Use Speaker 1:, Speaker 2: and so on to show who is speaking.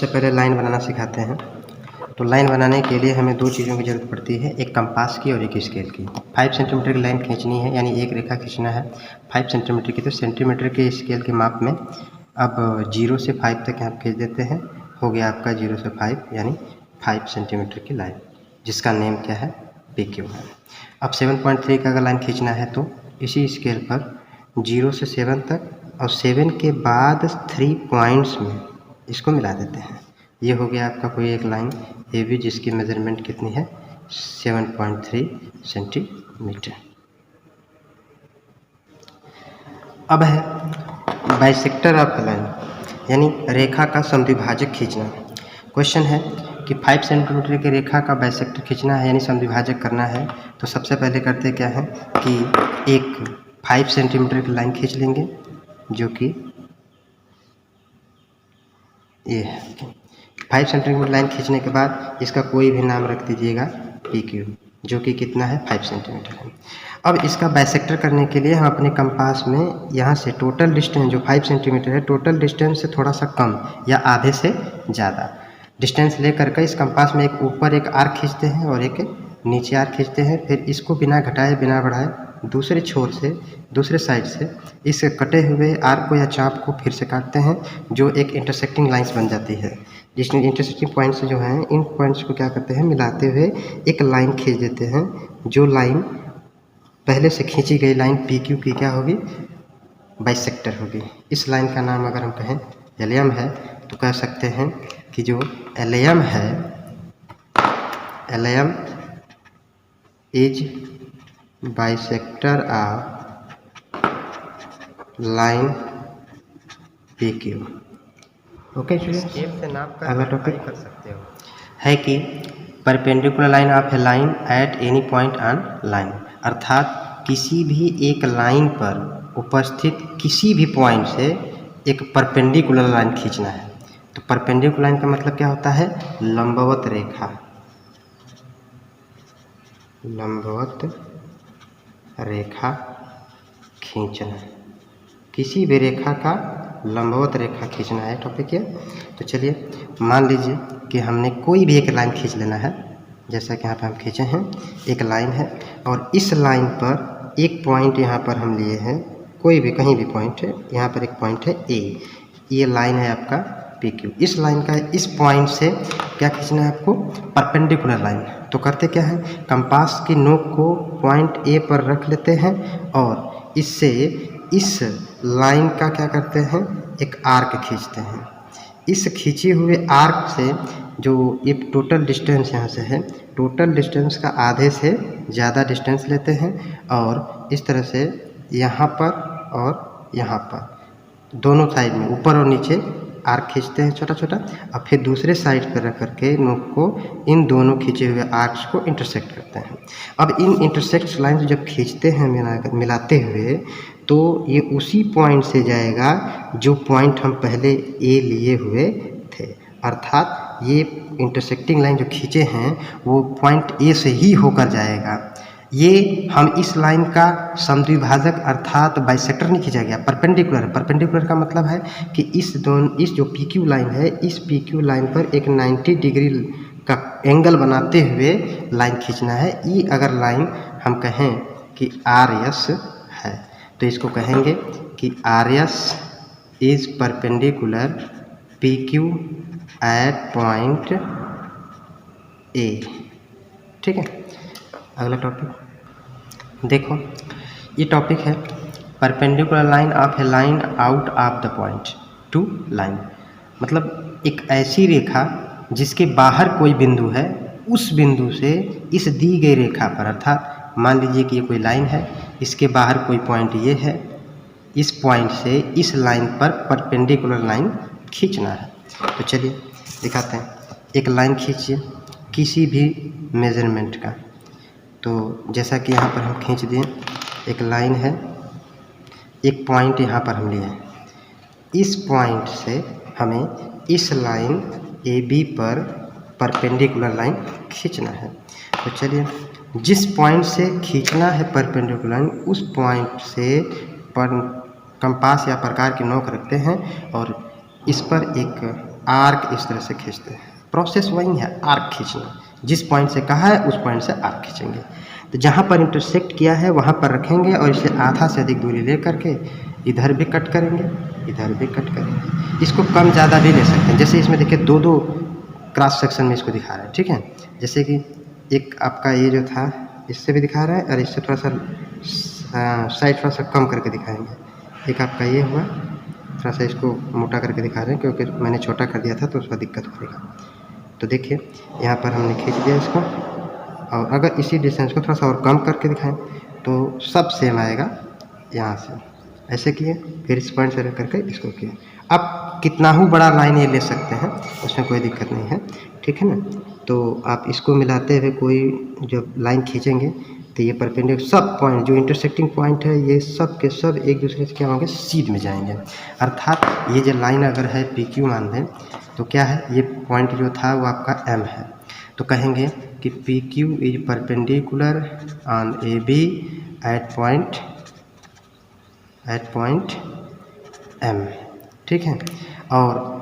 Speaker 1: सबसे पहले लाइन बनाना सिखाते हैं। तो लाइन बनाने के लिए हमें दो चीज़ों की ज़रूरत पड़ती है, एक कंपास की और एक स्केल की। 5 सेंटीमीटर की लाइन खींचनी है, यानी एक रेखा खींचना है 5 सेंटीमीटर की। तो सेंटीमीटर के स्केल के माप में अब 0 से 5 तक आप खींच देते हैं। हो गया आपका 0 से 5 यानी 5 सेंटीमीटर की लाइन, जिसका नेम क्या है, PQ है। अब 7.3 का अगर लाइन खींचना है तो इसी स्केल पर 0 से 7 तक और 7 के बाद 3 पॉइंट्स में इसको मिला देते हैं। ये हो गया आपका कोई एक लाइन AB, जिसकी मेजरमेंट कितनी है, 7.3 सेंटीमीटर। अब है बाइसेक्टर ऑफ लाइन, यानी रेखा का समद्विभाजक खींचना। क्वेश्चन है कि 5 सेंटीमीटर की रेखा का बाइसेक्टर खींचना है, यानी समद्विभाजक करना है। तो सबसे पहले करते क्या है कि एक 5 सेंटीमीटर की लाइन खींच लेंगे, जो कि ये है। 5 सेंटीमीटर लाइन खींचने के बाद इसका कोई भी नाम रख दीजिएगा PQ, जो कि कितना है, 5 सेंटीमीटर है। अब इसका बाइसेक्टर करने के लिए हम अपने कंपास में यहाँ से टोटल डिस्टेंस जो 5 सेंटीमीटर है, टोटल डिस्टेंस से थोड़ा सा कम या आधे से ज़्यादा डिस्टेंस लेकर के इस कंपास में एक ऊपर एक आर्क खींचते हैं और एक नीचे आर्क खींचते हैं। फिर इसको बिना घटाए बिना बढ़ाए दूसरे छोर से, दूसरे साइड से इस कटे हुए आर्क को या चाप को फिर से काटते हैं, जो एक इंटरसेक्टिंग लाइंस बन जाती है। जिसमें इंटरसेक्टिंग पॉइंट्स जो हैं, इन पॉइंट्स को क्या करते हैं, मिलाते हुए एक लाइन खींच देते हैं। जो लाइन पहले से खींची गई लाइन PQ की क्या होगी, बाइसेक्टर होगी। इस लाइन का नाम अगर हम कहें LM है, तो कह सकते हैं कि जो LM है, LM is bisector of line PQ। Okay students, से नाप कर अगला टॉपिक कर सकते हो है कि perpendicular line of a line at any point on line, अर्थात किसी भी एक लाइन पर उपस्थित किसी भी पॉइंट से एक परपेंडिकुलर लाइन खींचना है। तो परपेंडिकुलर लाइन का मतलब क्या होता है, लंबवत रेखा, लंबवत रेखा खींचना, किसी भी रेखा का लंबवत रेखा खींचना है टॉपिक है। तो चलिए मान लीजिए कि हमने कोई भी एक लाइन खींच लेना है, जैसा कि यहाँ पर हम खींचे हैं एक लाइन है, और इस लाइन पर एक पॉइंट यहाँ पर हम लिए हैं, कोई भी कहीं भी पॉइंट है, यहाँ पर एक पॉइंट है A, ये लाइन है आपका PQ। इस लाइन का इस पॉइंट से क्या खींचना है आपको, परपेंडिकुलर लाइन। तो करते क्या है, कंपास की नोक को पॉइंट A पर रख लेते हैं और इससे इस लाइन का क्या करते हैं, एक आर्क खींचते हैं। इस खींचे हुए आर्क से जो ये टोटल डिस्टेंस यहाँ से है, टोटल डिस्टेंस का आधे से ज़्यादा डिस्टेंस लेते हैं और इस तरह से यहाँ पर और यहाँ पर दोनों साइड में ऊपर और नीचे आर्क खींचते हैं छोटा छोटा, और फिर दूसरे साइड पर रख करके नोक को इन दोनों खींचे हुए आर्क्स को इंटरसेक्ट करते हैं। अब इन इंटरसेक्ट लाइन से जब खींचते हैं मिलाते हुए, तो ये उसी पॉइंट से जाएगा जो पॉइंट हम पहले A लिए हुए थे, अर्थात ये इंटरसेक्टिंग लाइन जो खींचे हैं वो पॉइंट A से ही होकर जाएगा। ये हम इस लाइन का समद्विभाजक अर्थात बाइसेक्टर नहीं खींचा गया, परपेंडिकुलर। परपेंडिकुलर का मतलब है कि इस जो PQ लाइन है, इस PQ लाइन पर एक 90 डिग्री का एंगल बनाते हुए लाइन खींचना है। ये अगर लाइन हम कहें कि RS है, तो इसको कहेंगे कि RS इज perpendicular PQ at point A। ठीक है, अगला टॉपिक देखो, ये टॉपिक है perpendicular line of a line out of the point to line. मतलब एक ऐसी रेखा जिसके बाहर कोई बिंदु है, उस बिंदु से इस दी गई रेखा पर, अर्थात मान लीजिए कि ये कोई लाइन है, इसके बाहर कोई पॉइंट ये है, इस पॉइंट से इस लाइन पर परपेंडिकुलर लाइन खींचना है। तो चलिए दिखाते हैं। एक लाइन खींचिए किसी भी मेजरमेंट का। तो जैसा कि यहाँ पर हम खींच दिए, एक लाइन है, एक पॉइंट यहाँ पर हम लिए हैं, इस पॉइंट से हमें इस लाइन AB पर परपेंडिकुलर लाइन खींचना है। तो चलिए, जिस पॉइंट से खींचना है परपेंडिकुलर लाइन, उस पॉइंट से कंपास या प्रकार की नोक रखते हैं और इस पर एक आर्क इस तरह से खींचते हैं। प्रोसेस वही है, आर्क खींचना। जिस पॉइंट से कहा है उस पॉइंट से आर्क खींचेंगे। तो जहाँ पर इंटरसेक्ट किया है वहाँ पर रखेंगे और इसे आधा से अधिक दूरी ले करके इधर भी कट करेंगे, इधर भी कट करेंगे। इसको कम ज़्यादा भी ले सकते हैं। जैसे इसमें देखिए दो दो क्रॉस सेक्शन में इसको दिखा रहा है, ठीक है। जैसे कि एक आपका ये जो था इससे भी दिखा रहा है और इससे थोड़ा सा साइड थोड़ा सा कम करके दिखाएंगे। एक आपका ये हुआ, थोड़ा सा इसको मोटा करके दिखा रहे हैं क्योंकि मैंने छोटा कर दिया था तो उसका दिक्कत होगा। तो देखिए यहाँ पर हमने खींच दिया इसको, और अगर इसी डिस्टेंस को थोड़ा सा और कम करके दिखाएं तो सब सेम आएगा। यहाँ से ऐसे किए, फिर इस पॉइंट से रख करके इसको किए। अब कितना ही बड़ा लाइन ये ले सकते हैं, उसमें कोई दिक्कत नहीं है, ठीक है ना। तो आप इसको मिलाते हुए कोई जब लाइन खींचेंगे तो ये परपेंडिकुलर सब पॉइंट जो इंटरसेक्टिंग पॉइंट है ये सब के सब एक दूसरे से क्या होंगे, सीध में जाएंगे। अर्थात ये जो लाइन अगर है PQ मान लें तो क्या है, ये पॉइंट जो था वो आपका M है। तो कहेंगे कि PQ इज perpendicular on AB at point M, ठीक है। और